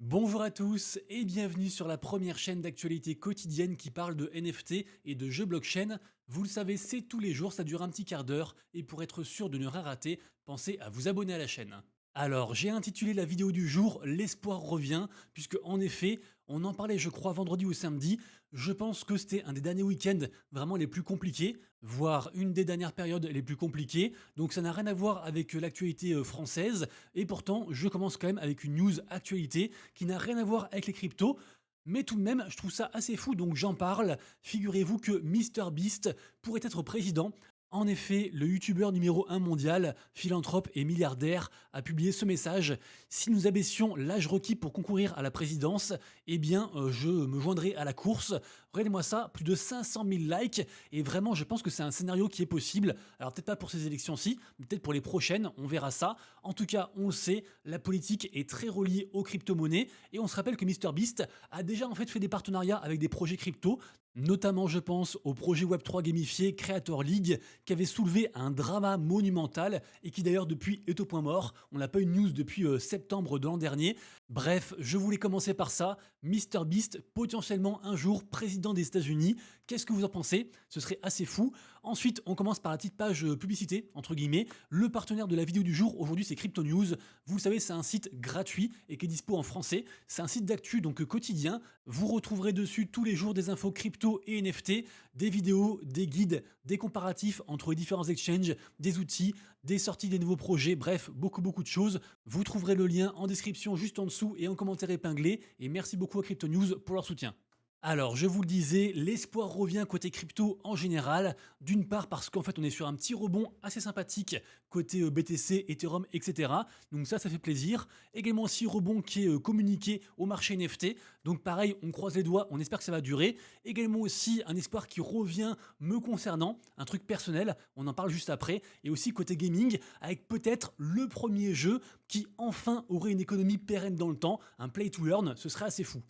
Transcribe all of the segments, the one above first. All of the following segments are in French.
Bonjour à tous et bienvenue sur la première chaîne d'actualité quotidienne qui parle de NFT et de jeux blockchain. Vous le savez, c'est tous les jours, ça dure un petit quart d'heure et pour être sûr de ne rien rater, pensez à vous abonner à la chaîne. Alors, j'ai intitulé la vidéo du jour L'espoir revient, puisque en effet, on en parlait je crois vendredi ou samedi, je pense que c'était un des derniers week-ends vraiment les plus compliqués, voire une des dernières périodes les plus compliquées, donc ça n'a rien à voir avec l'actualité française, et pourtant je commence quand même avec une news actualité qui n'a rien à voir avec les cryptos, mais tout de même, je trouve ça assez fou, donc j'en parle. Figurez-vous que MrBeast pourrait être président. En effet, le youtubeur numéro 1 mondial, philanthrope et milliardaire, a publié ce message. Si nous abaissions l'âge requis pour concourir à la présidence, eh bien, je me joindrai à la course. Regardez-moi ça, plus de 500 000 likes, et vraiment, je pense que c'est un scénario qui est possible. Alors, peut-être pas pour ces élections-ci, mais peut-être pour les prochaines, on verra ça. En tout cas, on le sait, la politique est très reliée aux crypto-monnaies, et on se rappelle que MrBeast a déjà en fait des partenariats avec des projets crypto, notamment je pense au projet Web3 gamifié Creator League qui avait soulevé un drama monumental et qui d'ailleurs depuis est au point mort. On n'a pas eu de news depuis septembre de l'an dernier. Bref, je voulais commencer par ça. MrBeast, potentiellement un jour président des États-Unis. Qu'est-ce que vous en pensez? Ce serait assez fou. Ensuite, on commence par la petite page publicité, entre guillemets. Le partenaire de la vidéo du jour, aujourd'hui, c'est Crypto News. Vous le savez, c'est un site gratuit et qui est dispo en français. C'est un site d'actu, donc quotidien. Vous retrouverez dessus tous les jours des infos crypto et NFT, des vidéos, des guides, des comparatifs entre les différents exchanges, des outils, des sorties des nouveaux projets, bref, beaucoup de choses. Vous trouverez le lien en description juste en dessous et en commentaire épinglé. Et merci beaucoup à Crypto News pour leur soutien. Alors, je vous le disais, l'espoir revient côté crypto en général. D'une part parce qu'en fait, on est sur un petit rebond assez sympathique côté BTC, Ethereum, etc. Donc ça fait plaisir. Également aussi rebond qui est communiqué au marché NFT. Donc pareil, on croise les doigts, on espère que ça va durer. Également aussi un espoir qui revient me concernant, un truc personnel, on en parle juste après. Et aussi côté gaming, avec peut-être le premier jeu qui enfin aurait une économie pérenne dans le temps, un play to earn, ce serait assez fou.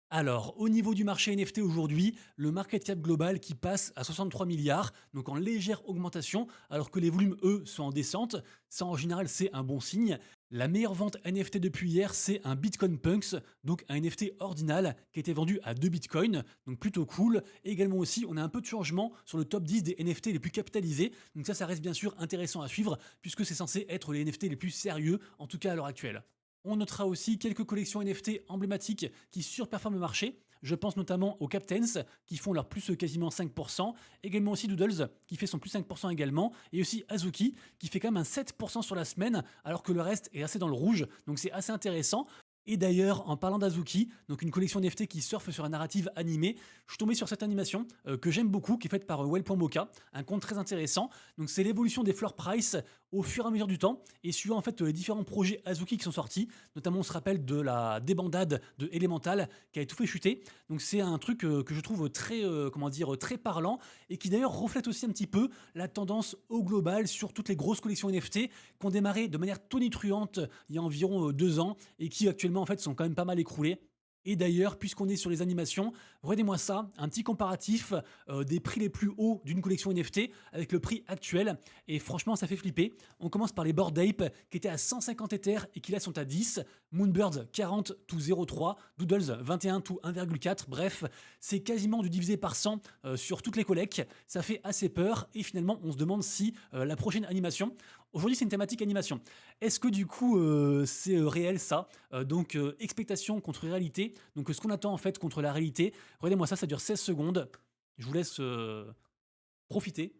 Alors, au niveau du marché NFT aujourd'hui, le market cap global qui passe à 63 milliards, donc en légère augmentation, alors que les volumes, eux, sont en descente. Ça, en général, c'est un bon signe. La meilleure vente NFT depuis hier, c'est un Bitcoin Punks, donc un NFT ordinal qui a été vendu à 2 Bitcoins, donc plutôt cool. Et également aussi, on a un peu de changement sur le top 10 des NFT les plus capitalisés, donc ça reste bien sûr intéressant à suivre, puisque c'est censé être les NFT les plus sérieux, en tout cas à l'heure actuelle. On notera aussi quelques collections NFT emblématiques qui surperforment le marché. Je pense notamment aux Captains qui font leur plus quasiment 5%, également aussi Doodles qui fait son plus 5% également, et aussi Azuki qui fait quand même un 7% sur la semaine alors que le reste est assez dans le rouge, donc c'est assez intéressant. Et d'ailleurs, en parlant d'Azuki, donc une collection d'NFT qui surfe sur un narrative animé, je suis tombé sur cette animation que j'aime beaucoup, qui est faite par Well.mocha, un compte très intéressant. Donc c'est l'évolution des floor price au fur et à mesure du temps, et suivant en fait les différents projets Azuki qui sont sortis, notamment on se rappelle de la débandade de Elemental qui a tout fait chuter. Donc c'est un truc que je trouve très, comment dire, très parlant, et qui d'ailleurs reflète aussi un petit peu la tendance au global sur toutes les grosses collections NFT qui ont démarré de manière tonitruante il y a environ 2 ans, et qui actuellement en fait sont quand même pas mal écroulés. Et d'ailleurs, puisqu'on est sur les animations, regardez-moi ça, un petit comparatif des prix les plus hauts d'une collection NFT avec le prix actuel. Et franchement, ça fait flipper. On commence par les Bored Ape qui étaient à 150 Ethers et qui là sont à 10. Moonbirds 40 to 0,3. Doodles 21 to 1,4. Bref, c'est quasiment du divisé par 100 sur toutes les collects. Ça fait assez peur. Et finalement, on se demande si la prochaine animation, aujourd'hui c'est une thématique animation, est-ce que du coup c'est réel ça? Donc expectation contre réalité. Donc ce qu'on attend en fait contre la réalité. Regardez-moi ça, ça dure 16 secondes. Je vous laisse profiter.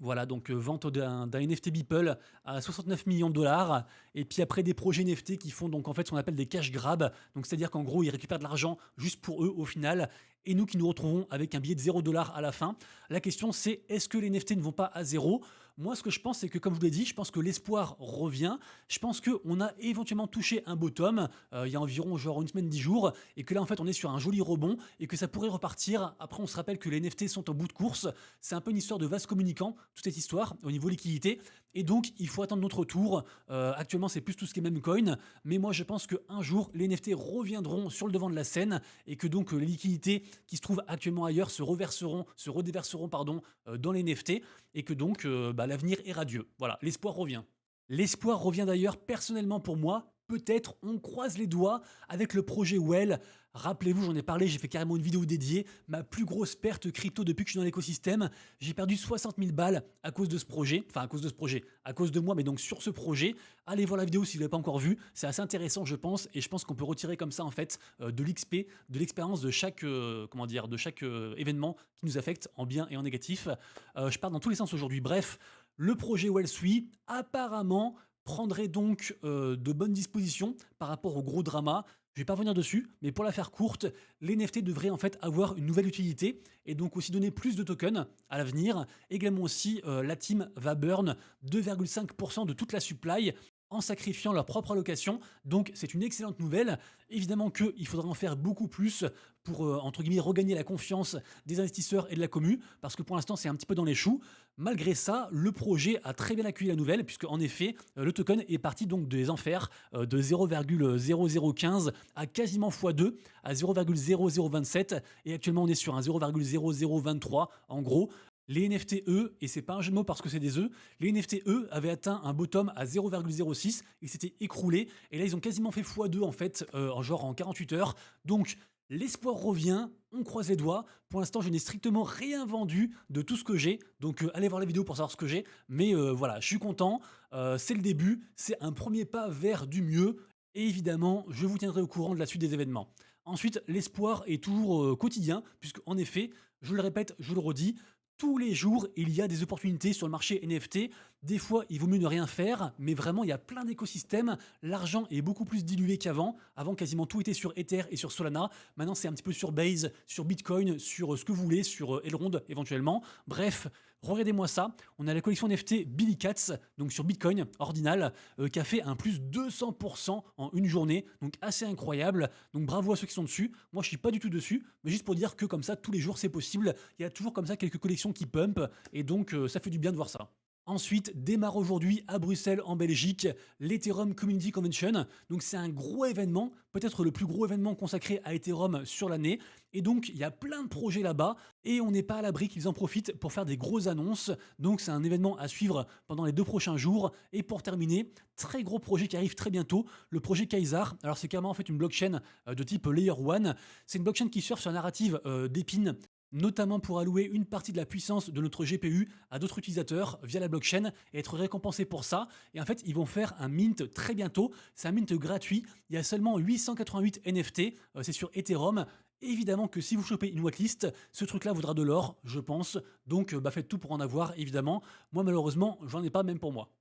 Voilà, donc vente d'un NFT Beeple à 69 millions de dollars. Et puis après, des projets NFT qui font donc en fait ce qu'on appelle des cash grabs. Donc c'est-à-dire qu'en gros, ils récupèrent de l'argent juste pour eux au final. Et nous qui nous retrouvons avec un billet de 0 $ à la fin. La question c'est, est-ce que les NFT ne vont pas à zéro? Moi, ce que je pense, c'est que comme je vous l'ai dit, je pense que l'espoir revient. Je pense qu'on a éventuellement touché un bottom il y a environ genre une semaine, 10 jours. Et que là, en fait, on est sur un joli rebond et que ça pourrait repartir. Après, on se rappelle que les NFT sont en bout de course. C'est un peu une histoire de vase communicant, toute cette histoire, au niveau liquidité. Et donc, il faut attendre notre tour. Actuellement, c'est plus tout ce qui est même coin. Mais moi, je pense qu'un jour, les NFT reviendront sur le devant de la scène et que donc les liquidités qui se trouvent actuellement ailleurs se redéverseront pardon, dans les NFT et que donc l'avenir est radieux. Voilà, l'espoir revient. L'espoir revient d'ailleurs personnellement pour moi peut-être, on croise les doigts avec le projet Well. Rappelez-vous, j'en ai parlé, j'ai fait carrément une vidéo dédiée. Ma plus grosse perte crypto depuis que je suis dans l'écosystème, j'ai perdu 60 000 balles à cause de ce projet. Enfin, à cause de ce projet, à cause de moi, mais donc sur ce projet. Allez voir la vidéo si vous ne l'avez pas encore vue. C'est assez intéressant, je pense, et je pense qu'on peut retirer comme ça, en fait, de l'XP, de l'expérience de chaque, comment dire, de chaque événement qui nous affecte en bien et en négatif. Je pars dans tous les sens aujourd'hui. Bref, le projet Well suit. Apparemment, prendrait donc de bonnes dispositions par rapport au gros drama. Je vais pas revenir dessus, mais pour la faire courte, les NFT devraient en fait avoir une nouvelle utilité et donc aussi donner plus de tokens à l'avenir. Également aussi, la team va burn 2,5% de toute la supply en sacrifiant leur propre allocation. Donc c'est une excellente nouvelle. Évidemment qu'il faudra en faire beaucoup plus pour, entre guillemets, regagner la confiance des investisseurs et de la commu, parce que pour l'instant c'est un petit peu dans les choux. Malgré ça, le projet a très bien accueilli la nouvelle, puisque en effet, le token est parti donc des enfers, de 0,0015 à quasiment x2, à 0,0027, et actuellement on est sur un 0,0023 en gros. Les NFT, eux, et c'est pas un jeu de mots parce que c'est des œufs, les NFT, eux, avaient atteint un bottom à 0,06, ils s'étaient écroulés, et là ils ont quasiment fait x2 en fait, genre en 48 heures. Donc l'espoir revient, on croise les doigts. Pour l'instant, je n'ai strictement rien vendu de tout ce que j'ai, donc allez voir la vidéo pour savoir ce que j'ai. Mais voilà, je suis content, c'est le début, c'est un premier pas vers du mieux, et évidemment, je vous tiendrai au courant de la suite des événements. Ensuite, l'espoir est toujours quotidien, puisque en effet, je le répète, je le redis, tous les jours, il y a des opportunités sur le marché NFT. Des fois, il vaut mieux ne rien faire, mais vraiment, il y a plein d'écosystèmes. L'argent est beaucoup plus dilué qu'avant. Avant, quasiment tout était sur Ether et sur Solana. Maintenant, c'est un petit peu sur Base, sur Bitcoin, sur ce que vous voulez, sur Elrond éventuellement. Bref, regardez-moi ça. On a la collection NFT Billy Cats, donc sur Bitcoin, ordinal, qui a fait un plus 200% en une journée. Donc assez incroyable. Donc bravo à ceux qui sont dessus. Moi, je suis pas du tout dessus, mais juste pour dire que comme ça, tous les jours, c'est possible. Il y a toujours comme ça quelques collections qui pump, et donc ça fait du bien de voir ça. Ensuite, démarre aujourd'hui à Bruxelles, en Belgique, l'Ethereum Community Convention. Donc c'est un gros événement, peut-être le plus gros événement consacré à Ethereum sur l'année. Et donc il y a plein de projets là-bas et on n'est pas à l'abri qu'ils en profitent pour faire des grosses annonces. Donc c'est un événement à suivre pendant les 2 prochains jours. Et pour terminer, très gros projet qui arrive très bientôt, le projet Kaiser. Alors c'est carrément en fait une blockchain de type Layer 1. C'est une blockchain qui surfe sur la narrative d'Epine, notamment pour allouer une partie de la puissance de notre GPU à d'autres utilisateurs via la blockchain et être récompensé pour ça. Et en fait, ils vont faire un mint très bientôt. C'est un mint gratuit. Il y a seulement 888 NFT. C'est sur Ethereum. Évidemment que si vous chopez une whitelist, ce truc-là vaudra de l'or, je pense. Donc, faites tout pour en avoir, évidemment. Moi, malheureusement, j'en ai pas même pour moi.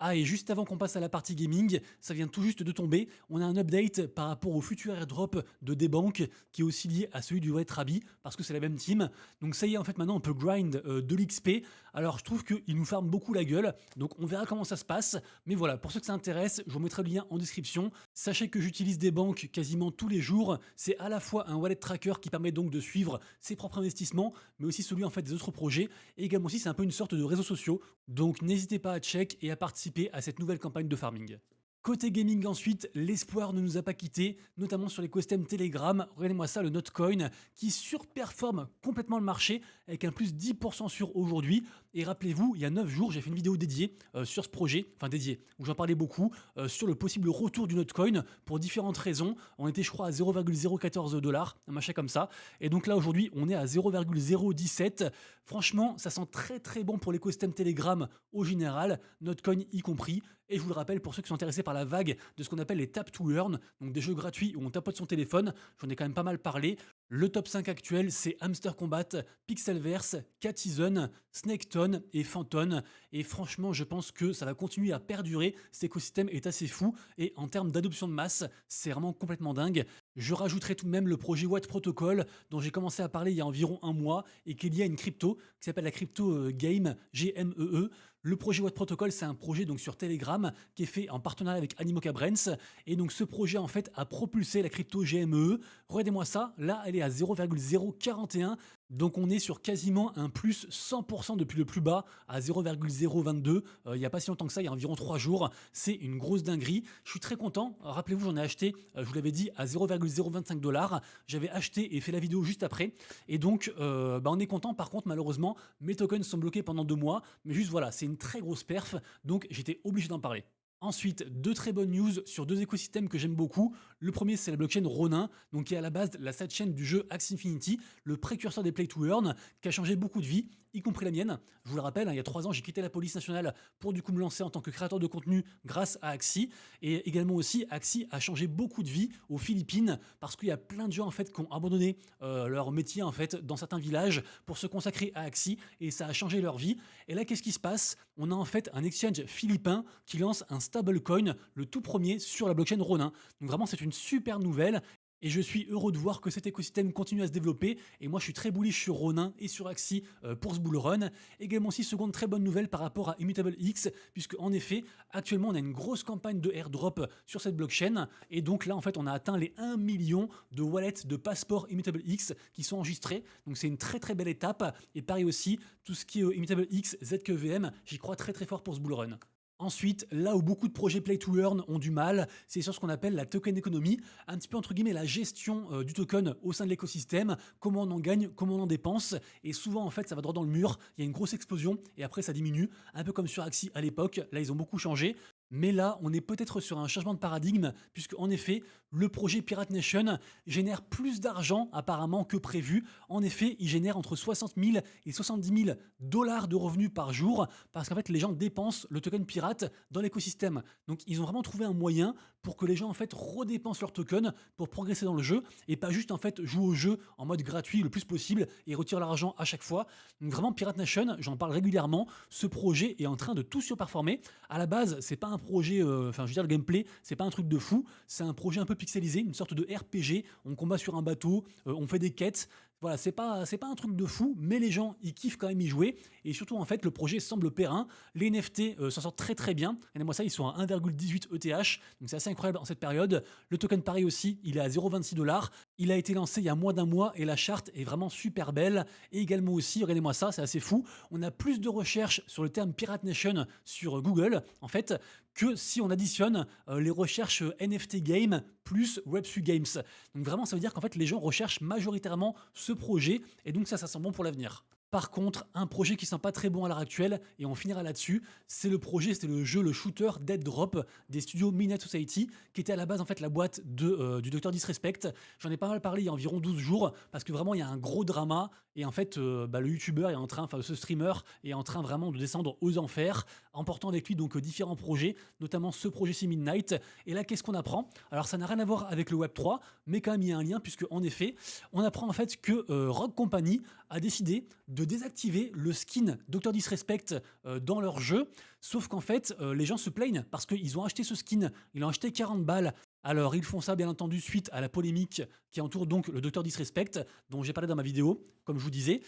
Ah, et juste avant qu'on passe à la partie gaming, ça vient tout juste de tomber, on a un update par rapport au futur airdrop de Debank qui est aussi lié à celui du White Rabbit parce que c'est la même team. Donc ça y est, en fait maintenant on peut grind de l'XP. Alors je trouve qu'il nous farme beaucoup la gueule, donc on verra comment ça se passe. Mais voilà, pour ceux que ça intéresse, je vous mettrai le lien en description. Sachez que j'utilise Debank quasiment tous les jours. C'est à la fois un wallet tracker qui permet donc de suivre ses propres investissements, mais aussi celui en fait des autres projets. Et également aussi c'est un peu une sorte de réseaux sociaux. Donc n'hésitez pas à check et à participer à cette nouvelle campagne de farming. Côté gaming ensuite, l'espoir ne nous a pas quitté, notamment sur l'écosystème Telegram. Regardez-moi ça, le Notcoin, qui surperforme complètement le marché avec un plus 10% sur aujourd'hui. Et rappelez-vous, il y a 9 jours, j'ai fait une vidéo dédiée sur ce projet, enfin dédiée, où j'en parlais beaucoup, sur le possible retour du Notcoin pour différentes raisons. On était, je crois, à 0,014 $, un machin comme ça. Et donc là, aujourd'hui, on est à 0,017. Franchement, ça sent très très bon pour l'écosystème Telegram au général, Notcoin y compris. Et je vous le rappelle, pour ceux qui sont intéressés par la vague de ce qu'on appelle les tap to earn, donc des jeux gratuits où on tapote son téléphone, j'en ai quand même pas mal parlé. Le top 5 actuel, c'est Hamster Combat, Pixelverse, Cat Season, Snaketon et Phanton. Et franchement, je pense que ça va continuer à perdurer. Cet écosystème est assez fou. Et en termes d'adoption de masse, c'est vraiment complètement dingue. Je rajouterai tout de même le projet Watt Protocol, dont j'ai commencé à parler il y a environ un mois, et qui est lié à une crypto, qui s'appelle la crypto Game, GMEE. Le projet Watt Protocol, c'est un projet donc sur Telegram qui est fait en partenariat avec Animoca Brands. Et donc ce projet en fait a propulsé la crypto GME. Regardez-moi ça, là elle est à 0,041. Donc on est sur quasiment un plus 100% depuis le plus bas à 0,022. Il n'y a pas si longtemps que ça, il y a environ 3 jours. C'est une grosse dinguerie. Je suis très content. Rappelez-vous, j'en ai acheté, je vous l'avais dit, à 0,025 $. J'avais acheté et fait la vidéo juste après. Et donc on est content. Par contre, malheureusement, mes tokens sont bloqués pendant 2 mois. Mais juste voilà, c'est une très grosse perf. Donc j'étais obligé d'en parler. Ensuite, deux très bonnes news sur deux écosystèmes que j'aime beaucoup. Le premier, c'est la blockchain Ronin, donc qui est à la base la sidechain du jeu Axie Infinity, le précurseur des Play to Earn, qui a changé beaucoup de vies, y compris la mienne. Je vous le rappelle, il y a 3 ans, j'ai quitté la police nationale pour du coup me lancer en tant que créateur de contenu grâce à Axie. Et également aussi, Axie a changé beaucoup de vies aux Philippines parce qu'il y a plein de gens en fait qui ont abandonné leur métier en fait dans certains villages pour se consacrer à Axie et ça a changé leur vie. Et là, qu'est-ce qui se passe? On a en fait un exchange philippin qui lance un stablecoin, le tout premier sur la blockchain Ronin. Donc vraiment, c'est une super nouvelle. Et je suis heureux de voir que cet écosystème continue à se développer. Et moi, je suis très bullish sur Ronin et sur Axie pour ce bull run. Également aussi, seconde très bonne nouvelle par rapport à Immutable X, puisque en effet, actuellement, on a une grosse campagne de airdrop sur cette blockchain. Et donc là, en fait, on a atteint les 1 million de wallets de passeports Immutable X qui sont enregistrés. Donc c'est une très très belle étape. Et pareil aussi, tout ce qui est Immutable X, ZQVM, j'y crois très très fort pour ce bull run. Ensuite, là où beaucoup de projets Play to Earn ont du mal, c'est sur ce qu'on appelle la token economy, un petit peu entre guillemets la gestion du token au sein de l'écosystème, comment on en gagne, comment on en dépense, et souvent en fait ça va droit dans le mur, il y a une grosse explosion et après ça diminue, un peu comme sur Axie à l'époque, là ils ont beaucoup changé. Mais là, on est peut-être sur un changement de paradigme, puisque en effet, le projet Pirate Nation génère plus d'argent apparemment que prévu. En effet, il génère entre 60 000 et 70 000 dollars de revenus par jour, parce qu'en fait, les gens dépensent le token pirate dans l'écosystème. Donc, ils ont vraiment trouvé un moyen pour que les gens en fait redépensent leur token pour progresser dans le jeu, et pas juste en fait jouer au jeu en mode gratuit le plus possible et retirer l'argent à chaque fois. Donc vraiment, Pirate Nation, j'en parle régulièrement, ce projet est en train de tout surperformer. À la base, c'est pas un projet, enfin je veux dire le gameplay, c'est pas un truc de fou, c'est un projet un peu pixelisé, une sorte de RPG, on combat sur un bateau, on fait des quêtes. Voilà, c'est pas un truc de fou, mais les gens ils kiffent quand même y jouer et surtout en fait le projet semble périn. Les NFT s'en sortent très très bien. Regardez-moi ça, ils sont à 1,18 ETH, donc c'est assez incroyable en cette période. Le token pareil aussi, il est à 0,26 dollars. Il a été lancé il y a moins d'un mois et la charte est vraiment super belle. Et également aussi, regardez-moi ça, c'est assez fou. On a plus de recherches sur le terme Pirate Nation sur Google en fait que si on additionne les recherches NFT Game plus Web3 Games. Donc vraiment, ça veut dire qu'en fait, les gens recherchent majoritairement ce projet et donc ça sent bon pour l'avenir. Par contre, un projet qui sent pas très bon à l'heure actuelle, et on finira là-dessus, c'est le jeu, le shooter Dead Drop des studios Midnight Society, qui était à la base en fait la boîte du Dr Disrespect. J'en ai pas mal parlé il y a environ 12 jours, parce que vraiment il y a un gros drama, et en fait le youtubeur est en train, enfin ce streamer est en train vraiment de descendre aux enfers, emportant avec lui donc différents projets, notamment ce projet-ci Midnight. Et là, qu'est-ce qu'on apprend? Alors ça n'a rien à voir avec le Web3, mais quand même il y a un lien, puisque en effet, on apprend en fait que Rogue Company a décidé de désactiver le skin Dr Disrespect dans leur jeu, sauf qu'en fait les gens se plaignent parce qu'ils ont acheté ce skin, ils l'ont acheté 40 balles. Alors ils font ça bien entendu suite à la polémique qui entoure donc le Dr Disrespect dont j'ai parlé dans ma vidéo, comme je vous disais.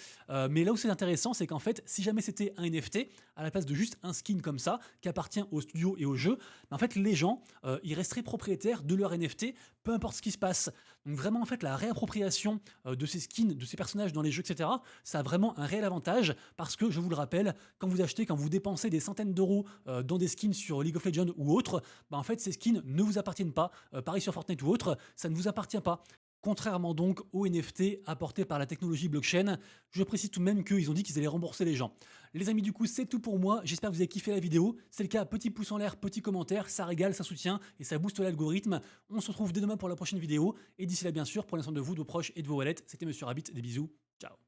Mais là où c'est intéressant, c'est qu'en fait si jamais c'était un NFT à la place de juste un skin comme ça qui appartient au studio et au jeu, en fait les gens ils resteraient propriétaires de leur NFT peu importe ce qui se passe. Donc vraiment en fait la réappropriation de ces skins, de ces personnages dans les jeux, etc., ça a vraiment un réel avantage parce que je vous le rappelle, quand vous dépensez des centaines d'euros dans des skins sur League of Legends ou autres, bah en fait ces skins ne vous appartiennent pas. Pareil sur Fortnite ou autre, ça ne vous appartient pas. Contrairement donc aux NFT apportés par la technologie blockchain, je précise tout de même qu'ils ont dit qu'ils allaient rembourser les gens. Les amis, du coup, c'est tout pour moi. J'espère que vous avez kiffé la vidéo. Si c'est le cas, petit pouce en l'air, petit commentaire, ça régale, ça soutient et ça booste l'algorithme. On se retrouve dès demain pour la prochaine vidéo. Et d'ici là, bien sûr, prenez soin de vous, de vos proches et de vos wallets. C'était Monsieur Rabbit, des bisous. Ciao.